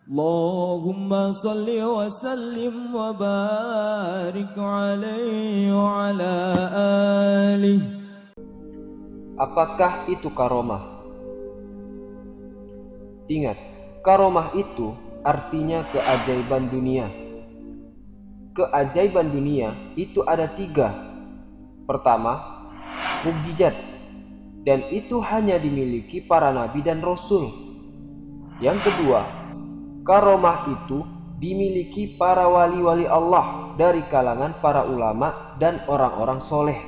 Allahumma salli wa sallim wa barik alaihi wa ala alihi. Apakah itu karomah? Ingat, karomah itu artinya keajaiban dunia. Keajaiban dunia itu ada 3. Pertama, mukjizat, dan itu hanya dimiliki para nabi dan rasul. Yang kedua, karomah itu dimiliki para wali-wali Allah dari kalangan para ulama dan orang-orang soleh.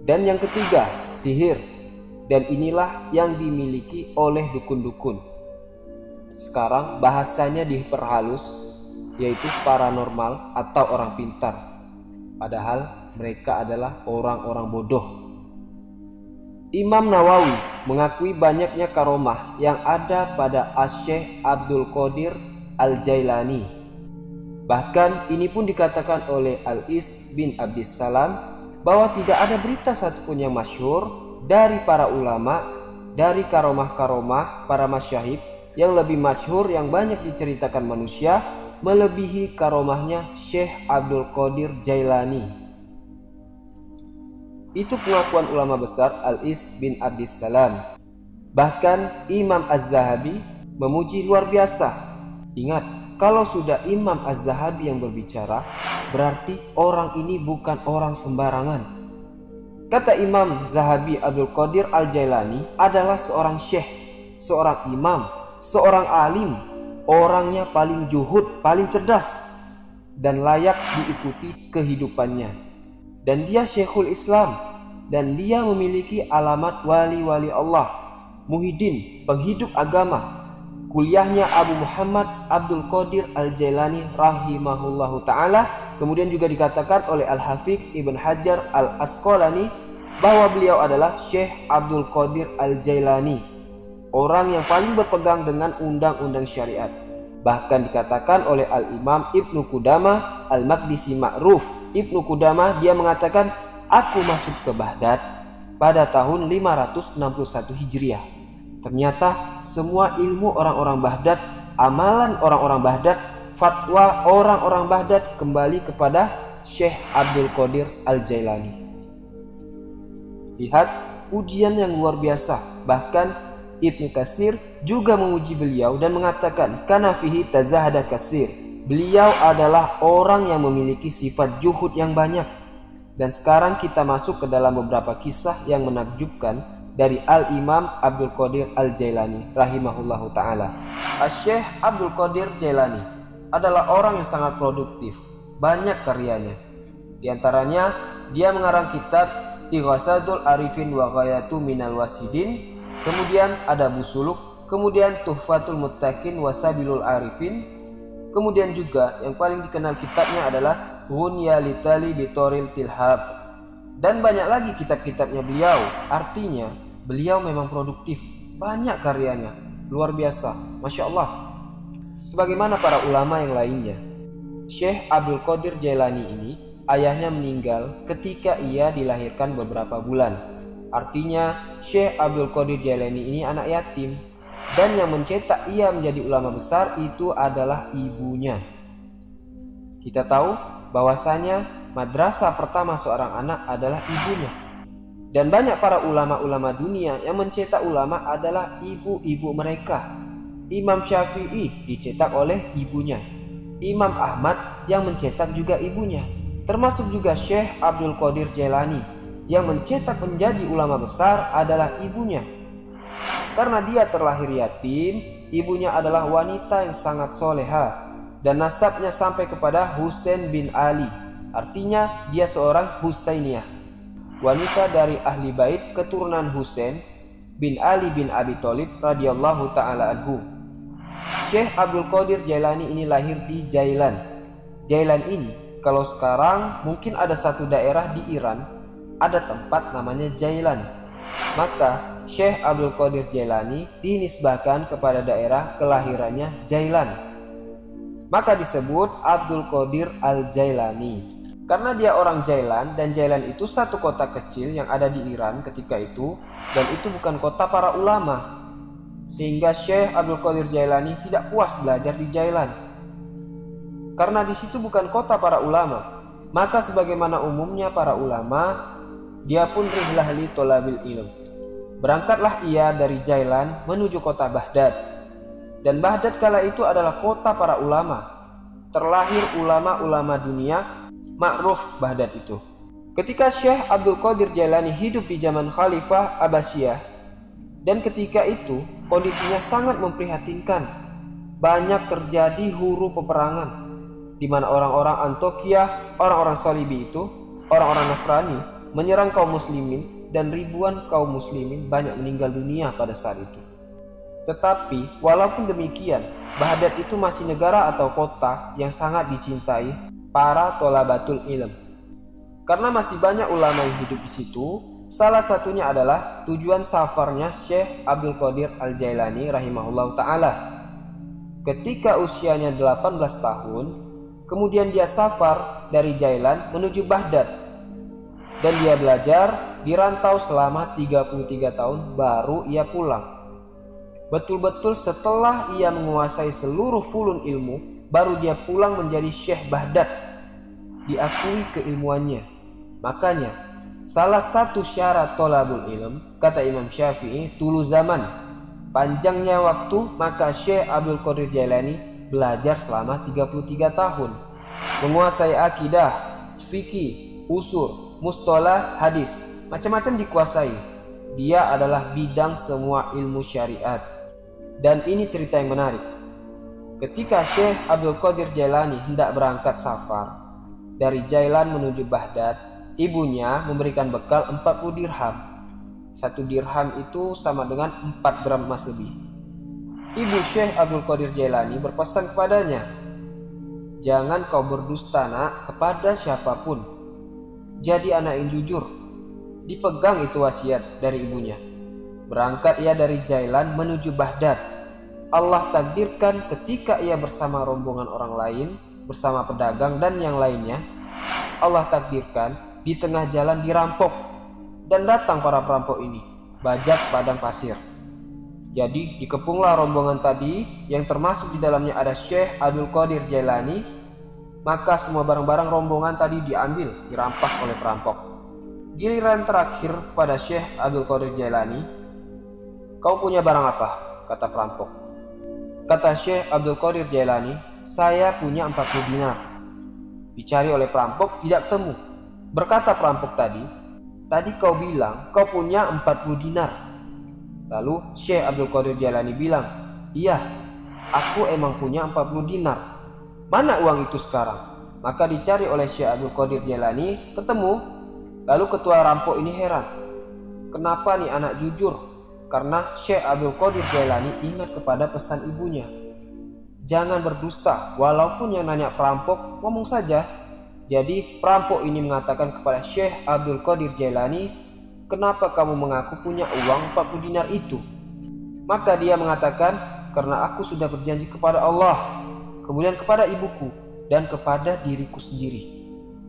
Dan yang ketiga, sihir, dan inilah yang dimiliki oleh dukun-dukun. Sekarang bahasanya diperhalus, yaitu paranormal atau orang pintar, padahal mereka adalah orang-orang bodoh. Imam Nawawi mengakui banyaknya karomah yang ada pada Asy-Syaikh Abdul Qadir Al-Jailani. Bahkan ini pun dikatakan oleh Al-Is bin Abdissalam bahwa tidak ada berita satupun yang masyhur dari para ulama dari karomah-karomah para masyahid yang lebih masyhur yang banyak diceritakan manusia melebihi karomahnya Syekh Abdul Qadir Jailani. Itu pengakuan ulama besar Al-Is bin Abdissalam. Bahkan Imam Az-Zahabi memuji luar biasa. Ingat, kalau sudah Imam Az-Zahabi yang berbicara, berarti orang ini bukan orang sembarangan. Kata Imam Zahabi, Abdul Qadir Al-Jailani adalah seorang syekh, seorang imam, seorang alim, orangnya paling juhud, paling cerdas, dan layak diikuti kehidupannya. Dan dia Syekhul Islam, dan dia memiliki alamat wali-wali Allah, Muhyiddin, penghidup agama. Kuliahnya Abu Muhammad Abdul Qadir Al-Jailani rahimahullahu ta'ala. Kemudian juga dikatakan oleh Al-Hafidz Ibn Hajar Al-Asqalani bahwa beliau adalah Syekh Abdul Qadir Al-Jailani, orang yang paling berpegang dengan undang-undang syariat. Bahkan dikatakan oleh Al-Imam Ibnu Qudamah Al-Maqdisi Ma'ruf Ibnu Qudamah, dia mengatakan, aku masuk ke Baghdad pada tahun 561 Hijriah. Ternyata semua ilmu orang-orang Baghdad, amalan orang-orang Baghdad, fatwa orang-orang Baghdad kembali kepada Syekh Abdul Qadir Al-Jailani. Lihat ujian yang luar biasa. Bahkan Ibnu Katsir juga memuji beliau dan mengatakan kana fihi tazahada katsir. Beliau adalah orang yang memiliki sifat juhud yang banyak. Dan sekarang kita masuk ke dalam beberapa kisah yang menakjubkan dari Al-Imam Abdul Qadir Al-Jailani rahimahullahu ta'ala. Asy-Syaikh Abdul Qadir Jailani adalah orang yang sangat produktif, banyak karyanya. Di antaranya dia mengarang kitab Ighasatul Arifin wa Ghayatu Minal Wasidin. Kemudian ada Busuluk, kemudian Tuhfatul Muttaqin wa Sabilul Arifin. Kemudian juga yang paling dikenal kitabnya adalah Ghunya Litali Bitoril Tilhab. Dan banyak lagi kitab-kitabnya beliau. Artinya beliau memang produktif, banyak karyanya, luar biasa, Masya Allah. Sebagaimana para ulama yang lainnya, Syekh Abdul Qadir Jailani ini ayahnya meninggal ketika ia dilahirkan beberapa bulan. Artinya Syekh Abdul Qadir Jailani ini anak yatim, dan yang mencetak ia menjadi ulama besar itu adalah ibunya. Kita tahu bahwasanya madrasah pertama seorang anak adalah ibunya. Dan banyak para ulama-ulama dunia yang mencetak ulama adalah ibu-ibu mereka. Imam Syafi'i dicetak oleh ibunya. Imam Ahmad yang mencetak juga ibunya. Termasuk juga Syekh Abdul Qadir Jailani yang mencetak menjadi ulama besar adalah ibunya. Karena dia terlahir yatim, ibunya adalah wanita yang sangat soleha dan nasabnya sampai kepada Husain bin Ali. Artinya dia seorang Husainiyah, wanita dari ahli bait keturunan Husain bin Ali bin Abi Thalib radhiyallahu taala anhu. Syekh Abdul Qadir Jailani ini lahir di Jailan. Jailan ini kalau sekarang mungkin ada satu daerah di Iran, ada tempat namanya Jailan. Maka Syekh Abdul Qadir Jailani dinisbahkan kepada daerah kelahirannya Jailan. Maka disebut Abdul Qadir Al-Jailani. Karena dia orang Jailan, dan Jailan itu satu kota kecil yang ada di Iran ketika itu, dan itu bukan kota para ulama. sehingga Syekh Abdul Qadir Jailani tidak puas belajar di Jailan. Karena di situ bukan kota para ulama, maka sebagaimana umumnya para ulama, dia pun rihlah li tolabil ilm. Berangkatlah ia dari Jailan menuju kota Baghdad. Dan Baghdad kala itu adalah kota para ulama. Terlahir ulama-ulama dunia, ma'ruf Baghdad itu. Ketika Syekh Abdul Qadir Jailani hidup di zaman Khalifah Abbasiyah, dan ketika itu kondisinya sangat memprihatinkan. Banyak terjadi huru peperangan, di mana orang-orang Antokia, orang-orang Salibi itu, orang-orang Nasrani, menyerang kaum muslimin, dan ribuan kaum muslimin banyak meninggal dunia pada saat itu. Tetapi walaupun demikian, Baghdad itu masih negara atau kota yang sangat dicintai para thalabatul ilm. Karena masih banyak ulama yang hidup di situ, salah satunya adalah tujuan safarnya Syekh Abdul Qadir Al-Jailani rahimahullah ta'ala. Ketika usianya 18 tahun, kemudian dia safar dari Jailan menuju Baghdad. Dan dia belajar di rantau selama 33 tahun baru ia pulang. Betul-betul setelah ia menguasai seluruh fulun ilmu, baru dia pulang menjadi Syekh Baghdad, diakui keilmuannya. Makanya, salah satu syarat tolabul ilm, kata Imam Syafi'i, tulu zaman, panjangnya waktu, maka Syekh Abdul Qadir Jailani belajar selama 33 tahun. Menguasai akidah, fikih, usul, mustalah, hadis, macam-macam dikuasai. Dia adalah bidang semua ilmu syariat. Dan ini cerita yang menarik. Ketika Syekh Abdul Qadir Jailani hendak berangkat safar dari Jailan menuju Baghdad, ibunya memberikan bekal 40 dirham. 1 dirham itu sama dengan 4 gram emas lebih. Ibu Syekh Abdul Qadir Jailani berpesan kepadanya, "Jangan kau berdusta nak kepada siapapun. Jadi anak yang jujur." Dipegang itu wasiat dari ibunya. Berangkat ia dari Jailan menuju Baghdad. Allah takdirkan ketika ia bersama rombongan orang lain, bersama pedagang dan yang lainnya, Allah takdirkan di tengah jalan dirampok. Dan datang para perampok ini, bajak padang pasir. Jadi dikepunglah rombongan tadi yang termasuk di dalamnya ada Syekh Abdul Qadir Jailani. Maka semua barang-barang rombongan tadi diambil, dirampas oleh perampok. Giliran terakhir pada Syekh Abdul Qadir Jailani, "Kau punya barang apa?" kata perampok. Kata Syekh Abdul Qadir Jailani, "Saya punya 40 dinar." Dicari oleh perampok, tidak temu. Berkata perampok tadi kau bilang kau punya 40 dinar. Lalu Syekh Abdul Qadir Jailani bilang, "Iya, aku emang punya 40 dinar. Mana uang itu sekarang?" Maka dicari oleh Syekh Abdul Qadir Jailani, ketemu. Lalu ketua rampok ini heran, kenapa nih anak jujur? Karena Syekh Abdul Qadir Jailani ingat kepada pesan ibunya. Jangan berdusta, walaupun yang nanya perampok, ngomong saja. Jadi perampok ini mengatakan kepada Syekh Abdul Qadir Jailani, "Kenapa kamu mengaku punya uang 40 dinar itu?" Maka dia mengatakan, "Karena aku sudah berjanji kepada Allah, kemudian kepada ibuku, dan kepada diriku sendiri.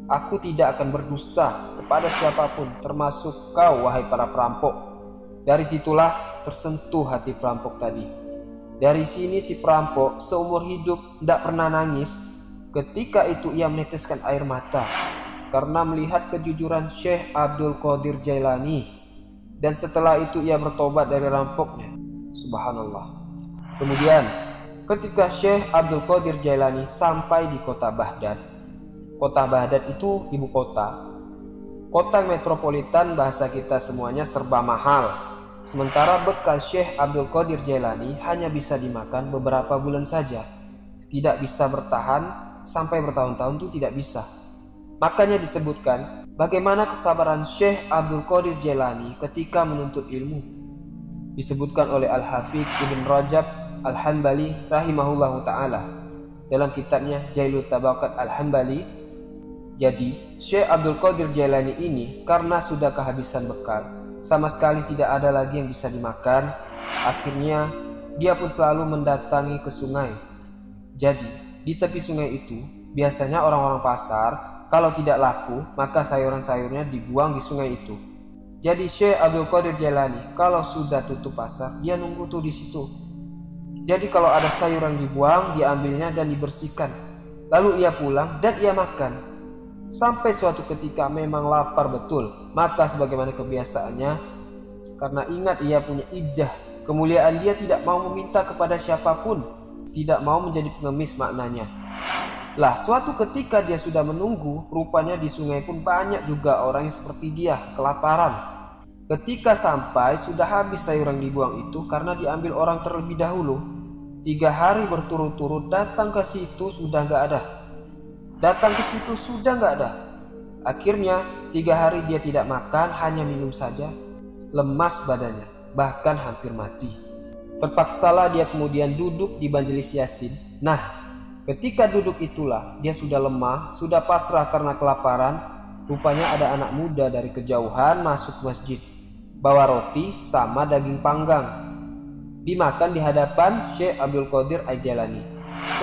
Aku tidak akan berdusta kepada siapapun, termasuk kau wahai para perampok." Dari situlah tersentuh hati perampok tadi. Dari sini si perampok seumur hidup tidak pernah nangis. Ketika itu ia meneteskan air mata karena melihat kejujuran Syekh Abdul Qadir Jailani. Dan setelah itu ia bertobat dari rampoknya. Subhanallah. Kemudian ketika Syekh Abdul Qadir Jailani sampai di kota Baghdad. Kota Baghdad itu ibu kota. Kota metropolitan, bahasa kita semuanya serba mahal. Sementara bekal Syekh Abdul Qadir Jailani hanya bisa dimakan beberapa bulan saja. Tidak bisa bertahan sampai bertahun-tahun, itu tidak bisa. Makanya disebutkan bagaimana kesabaran Syekh Abdul Qadir Jailani ketika menuntut ilmu. Disebutkan oleh Al-Hafidz Ibn Rajab Al-Hanbali rahimahullahu ta'ala dalam kitabnya Jailut Tabaqat Al-Hanbali. Jadi Syekh Abdul Qadir Jailani ini karena sudah kehabisan bekal, sama sekali tidak ada lagi yang bisa dimakan. Akhirnya dia pun selalu mendatangi ke sungai. Jadi di tepi sungai itu biasanya orang-orang pasar kalau tidak laku maka sayuran-sayurnya dibuang di sungai itu. Jadi Syekh Abdul Qadir Jailani kalau sudah tutup pasar dia nunggu tuh di situ Jadi kalau ada sayur yang dibuang, dia ambilnya dan dibersihkan. Lalu ia pulang dan ia makan. Sampai suatu ketika memang lapar betul, maka sebagaimana kebiasaannya, karena ingat ia punya ijah, kemuliaan, dia tidak mau meminta kepada siapapun, tidak mau menjadi pengemis maknanya. Lah suatu ketika dia sudah menunggu, rupanya di sungai pun banyak juga orang yang seperti dia, kelaparan. Ketika sampai, sudah habis sayur yang dibuang itu karena diambil orang terlebih dahulu. 3 hari berturut-turut datang ke situ sudah gak ada. Datang ke situ sudah gak ada. Akhirnya 3 hari dia tidak makan, hanya minum saja. Lemas badannya, bahkan hampir mati. Terpaksalah dia kemudian duduk di majelis Yasin. Nah, ketika duduk itulah dia sudah lemah, sudah pasrah karena kelaparan. Rupanya ada anak muda dari kejauhan masuk masjid, bawa roti sama daging panggang, dimakan di hadapan Syekh Abdul Qadir Al-Jailani.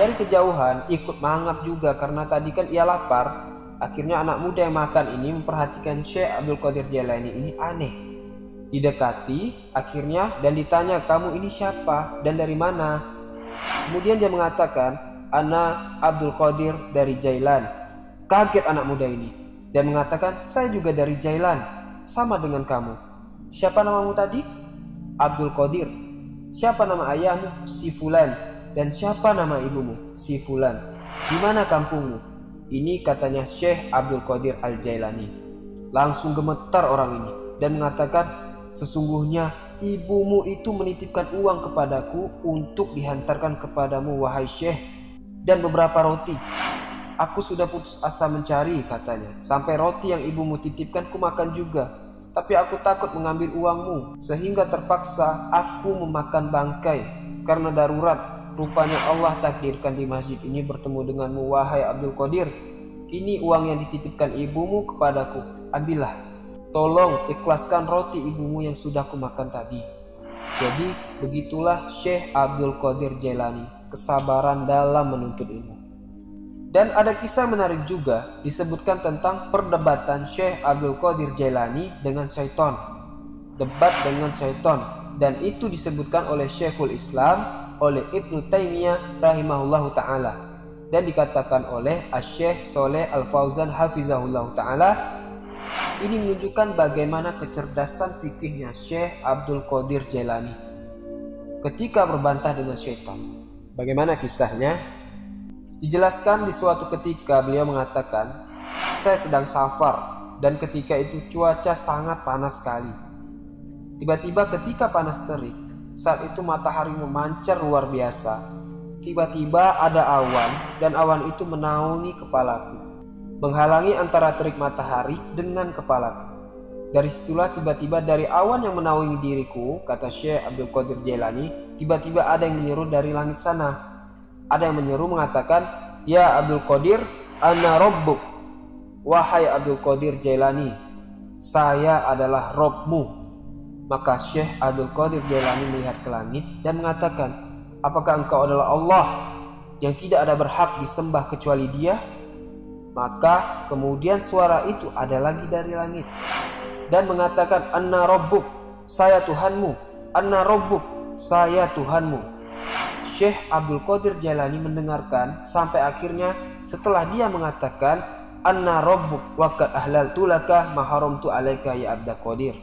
Dari kejauhan ikut mangap juga karena tadi kan ia lapar. Akhirnya anak muda yang makan ini memperhatikan Syekh Abdul Qadir Jailani ini aneh. Didekati akhirnya dan ditanya, kamu ini siapa dan dari mana? Kemudian dia mengatakan, ana Abdul Qadir dari Jailan. Kaget anak muda ini dan mengatakan, saya juga dari Jailan, sama dengan kamu. Siapa namamu tadi? Abdul Qadir. Siapa nama ayahmu? Si Fulan. Dan siapa nama ibumu? Si Fulan. Di mana kampungmu? Ini katanya Syekh Abdul Qadir Al-Jailani. Langsung gemetar orang ini dan mengatakan, sesungguhnya ibumu itu menitipkan uang kepadaku untuk dihantarkan kepadamu wahai Syekh, dan beberapa roti. Aku sudah putus asa mencari, katanya, sampai roti yang ibumu titipkan ku makan juga. Tapi aku takut mengambil uangmu, sehingga terpaksa aku memakan bangkai. Karena darurat, rupanya Allah takdirkan di masjid ini bertemu denganmu wahai Abdul Qadir. Ini uang yang dititipkan ibumu kepadaku, ambillah. Tolong ikhlaskan roti ibumu yang sudah kumakan tadi. Jadi begitulah Syekh Abdul Qadir Jailani, kesabaran dalam menuntut ilmu. Dan ada kisah menarik juga disebutkan tentang perdebatan Syekh Abdul Qadir Jailani dengan syaitan. Debat dengan syaitan, dan itu disebutkan oleh Syekhul Islam, oleh Ibnu Taimiyah rahimahullahu ta'ala, dan dikatakan oleh Asy-Syaikh Shalih Al-Fauzan hafizahullahu ta'ala. Ini menunjukkan bagaimana kecerdasan fikihnya Syekh Abdul Qadir Jailani ketika berbantah dengan syaitan. Bagaimana kisahnya? Dijelaskan di suatu ketika beliau mengatakan, saya sedang safar dan ketika itu cuaca sangat panas sekali. Tiba-tiba ketika panas terik, saat itu matahari memancar luar biasa. Tiba-tiba ada awan dan awan itu menaungi kepalaku, menghalangi antara terik matahari dengan kepalaku. Dari situlah tiba-tiba dari awan yang menaungi diriku, kata Syekh Abdul Qadir Jailani, tiba-tiba ada yang menyeru dari langit sana. Ada yang menyeru mengatakan, ya Abdul Qadir, ana Rabbuk. Wahai Abdul Qadir Jailani, saya adalah Rabbmu. Maka Syekh Abdul Qadir Jailani melihat ke langit dan mengatakan, apakah engkau adalah Allah yang tidak ada berhak disembah kecuali Dia? Maka kemudian suara itu ada lagi dari langit dan mengatakan, anna Rabbuk, saya Tuhanmu. Anna Rabbuk, saya Tuhanmu. Syekh Abdul Qadir Jailani mendengarkan sampai akhirnya setelah dia mengatakan, anna Rabbuk wa qad ahlaltu laka ma haramtu alaika ya Abdul Qadir.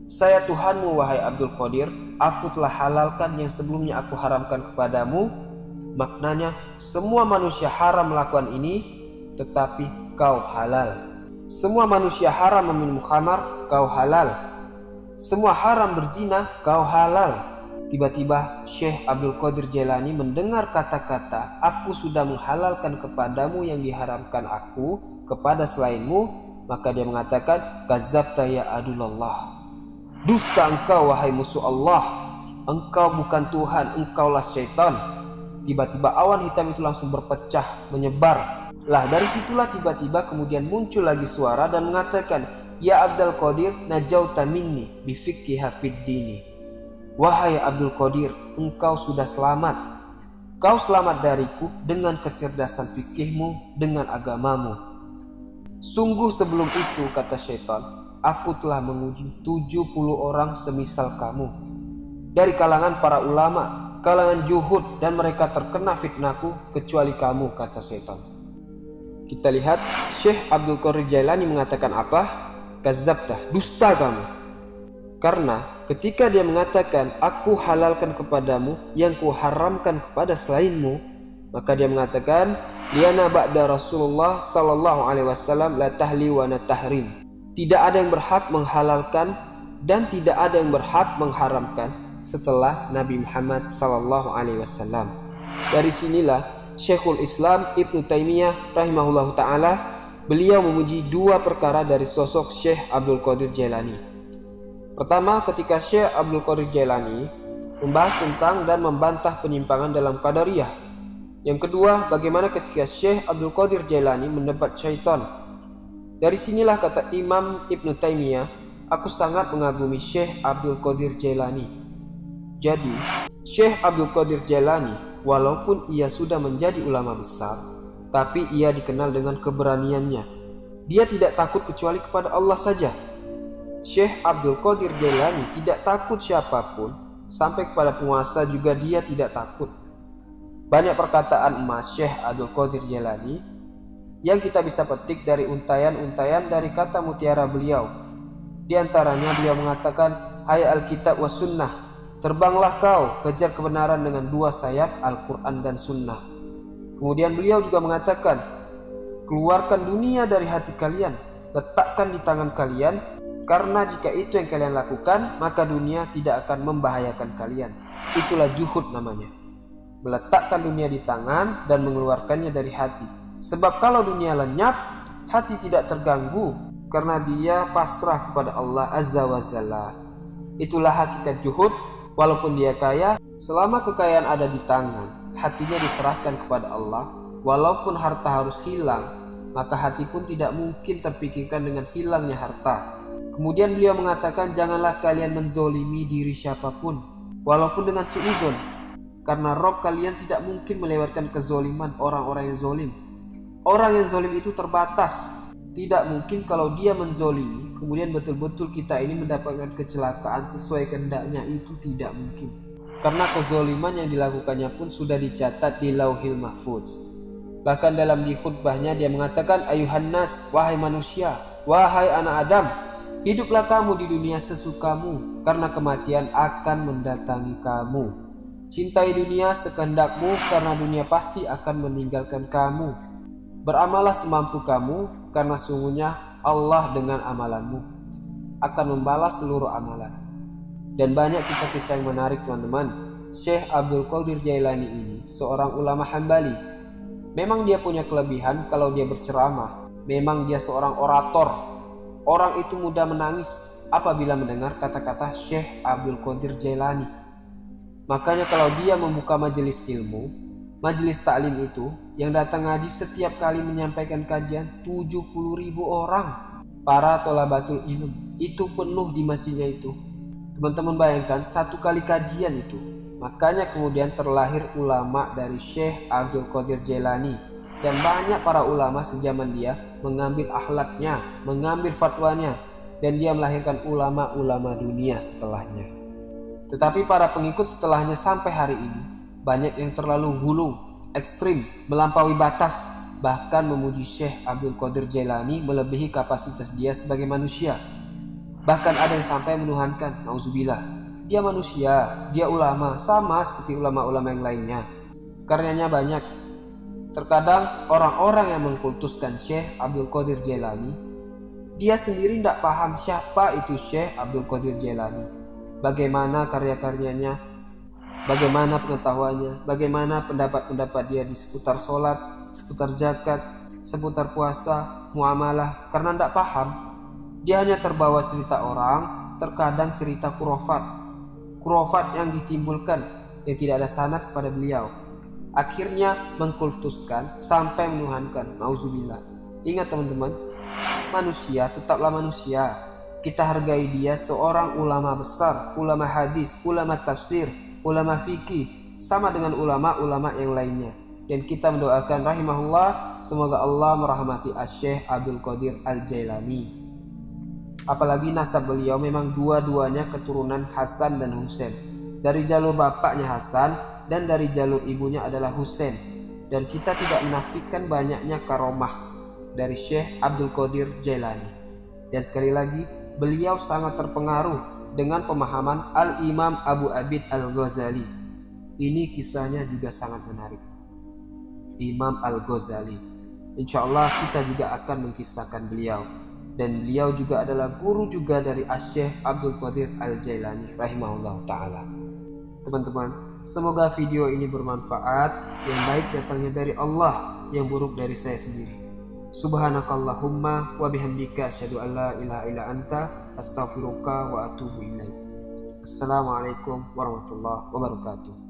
Saya Tuhanmu wahai Abdul Qadir, aku telah halalkan yang sebelumnya aku haramkan kepadamu. Maknanya semua manusia haram melakukan ini, tetapi kau halal. Semua manusia haram meminum khamar, kau halal. Semua haram berzina, kau halal. Tiba-tiba Syekh Abdul Qadir Jailani mendengar kata-kata, aku sudah menghalalkan kepadamu yang diharamkan aku kepada selainmu. Maka dia mengatakan, kadzabta ya adullallah. Dusta engkau wahai musuh Allah. Engkau bukan Tuhan, engkaulah syaitan. Tiba-tiba awan hitam itu langsung berpecah, menyebar. Lah dari situlah tiba-tiba kemudian muncul lagi suara dan mengatakan, ya Abdul Qadir, najauta minni bifikhiha fid dini. Wahai Abdul Qadir, engkau sudah selamat. Kau selamat dariku dengan kecerdasan fikihmu, dengan agamamu. Sungguh sebelum itu, kata syaitan, aku telah menguji 70 orang semisal kamu. Dari kalangan para ulama, kalangan juhud dan mereka terkena fitnahku kecuali kamu, kata syaitan. Kita lihat Syekh Abdul Qadir Jailani mengatakan apa? Kazzabtah, dusta kamu. Karena ketika dia mengatakan aku halalkan kepadamu yang kuharamkan kepada selainmu, maka dia mengatakan liana ba'da Rasulullah sallallahu alaihi wasallam la tahli wa la tahrim. Tidak ada yang berhak menghalalkan dan tidak ada yang berhak mengharamkan setelah Nabi Muhammad sallallahu alaihi wasallam. Dari sinilah Syekhul Islam Ibnu Taimiyah rahimahullahu taala beliau memuji dua perkara dari sosok Syekh Abdul Qadir Jailani. Pertama, ketika Syekh Abdul Qadir Jailani membahas tentang dan membantah penyimpangan dalam Qadariyah. Yang kedua, bagaimana ketika Syekh Abdul Qadir Jailani mendebat syaitan. Dari sinilah kata Imam Ibnu Taimiyah, aku sangat mengagumi Syekh Abdul Qadir Jailani. Jadi, Syekh Abdul Qadir Jailani walaupun ia sudah menjadi ulama besar, tapi ia dikenal dengan keberaniannya. Dia tidak takut kecuali kepada Allah saja. Syekh Abdul Qadir Jailani tidak takut siapapun, sampai kepada penguasa juga dia tidak takut. Banyak perkataan emas Syekh Abdul Qadir Jailani yang kita bisa petik dari untayan-untayan dari kata mutiara beliau. Di antaranya beliau mengatakan, hai Alkitab wa Sunnah, terbanglah kau, kejar kebenaran dengan dua sayap Al-Quran dan Sunnah. Kemudian beliau juga mengatakan, keluarkan dunia dari hati kalian, letakkan di tangan kalian, karena jika itu yang kalian lakukan, maka dunia tidak akan membahayakan kalian. Itulah juhud namanya, meletakkan dunia di tangan dan mengeluarkannya dari hati. Sebab kalau dunia lenyap, hati tidak terganggu, karena dia pasrah kepada Allah Azza wa Jalla. Itulah hakikat juhud. Walaupun dia kaya, selama kekayaan ada di tangan, hatinya diserahkan kepada Allah. Walaupun harta harus hilang, maka hati pun tidak mungkin terpikirkan dengan hilangnya harta. Kemudian beliau mengatakan, janganlah kalian menzolimi diri siapapun, walaupun dengan suudzon, karena Rob kalian tidak mungkin melewatkan kezoliman orang-orang yang zolim. Orang yang zolim itu terbatas. Tidak mungkin kalau dia menzolimi, kemudian betul-betul kita ini mendapatkan kecelakaan sesuai kehendaknya, itu tidak mungkin. Karena kezoliman yang dilakukannya pun sudah dicatat di Lauhil Mahfuz. Bahkan dalam di khutbahnya dia mengatakan, ayuhan nas, wahai manusia, wahai anak Adam, hiduplah kamu di dunia sesukamu, karena kematian akan mendatangi kamu. Cintai dunia sekehendakmu, karena dunia pasti akan meninggalkan kamu. Beramallah semampu kamu, karena sungguhnya Allah dengan amalanmu akan membalas seluruh amalan. Dan banyak kisah-kisah yang menarik teman-teman. Syekh Abdul Qadir Jailani ini seorang ulama Hambali. Memang dia punya kelebihan kalau dia berceramah. Memang dia seorang orator. Orang itu mudah menangis apabila mendengar kata-kata Syekh Abdul Qadir Jailani. Makanya kalau dia membuka majelis ilmu, majelis taklim itu yang datang ngaji setiap kali menyampaikan kajian 70.000 orang. Para tholabatul ilm itu penuh di masjidnya itu. Teman-teman bayangkan satu kali kajian itu. Makanya kemudian terlahir ulama dari Syekh Abdul Qadir Jailani. Dan banyak para ulama sejaman dia mengambil akhlaknya, mengambil fatwanya. Dan dia melahirkan ulama-ulama dunia setelahnya. Tetapi para pengikut setelahnya sampai hari ini banyak yang terlalu hulu, ekstrim, melampaui batas, bahkan memuji Syekh Abdul Qadir Jailani melebihi kapasitas dia sebagai manusia. Bahkan ada yang sampai menuhankan, nauzubillah, dia manusia, dia ulama, sama seperti ulama-ulama yang lainnya. Karyanya banyak. Terkadang orang-orang yang mengkultuskan Syekh Abdul Qadir Jailani, dia sendiri tidak paham siapa itu Syekh Abdul Qadir Jailani, bagaimana karya-karyanya, bagaimana pengetahuannya, bagaimana pendapat-pendapat dia di seputar sholat, seputar zakat, seputar puasa, muamalah. Karena tidak paham, dia hanya terbawa cerita orang, terkadang cerita kurofat yang ditimbulkan yang tidak ada sanad pada beliau. Akhirnya mengkultuskan sampai menuhankan, nauzubillah. Ingat teman-teman, manusia tetaplah manusia. Kita hargai dia seorang ulama besar, ulama hadis, ulama tafsir, ulama fikih, sama dengan ulama-ulama yang lainnya. Dan kita mendoakan rahimahullah, semoga Allah merahmati Syekh Abdul Qadir Al-Jailani. Apalagi nasab beliau memang dua-duanya keturunan Hasan dan Husain. Dari jalur bapaknya Hasan, dan dari jalur ibunya adalah Husain. Dan kita tidak menafikan banyaknya karomah dari Syekh Abdul Qadir Jailani. Dan sekali lagi, beliau sangat terpengaruh dengan pemahaman Al-Imam Abu Abid Al-Ghazali. Ini kisahnya juga sangat menarik. Imam Al-Ghazali, insya Allah kita juga akan mengkisahkan beliau. Dan beliau juga adalah guru juga dari Syekh Abdul Qadir Al-Jailani rahimahullah ta'ala. Teman-teman, semoga video ini bermanfaat. Yang baik datangnya dari Allah, yang buruk dari saya sendiri. Subhanakallahumma wa bihamdika asyhadu an la ilaha illa anta astaghfiruka wa atubu ilaik. Assalamualaikum warahmatullahi wabarakatuh.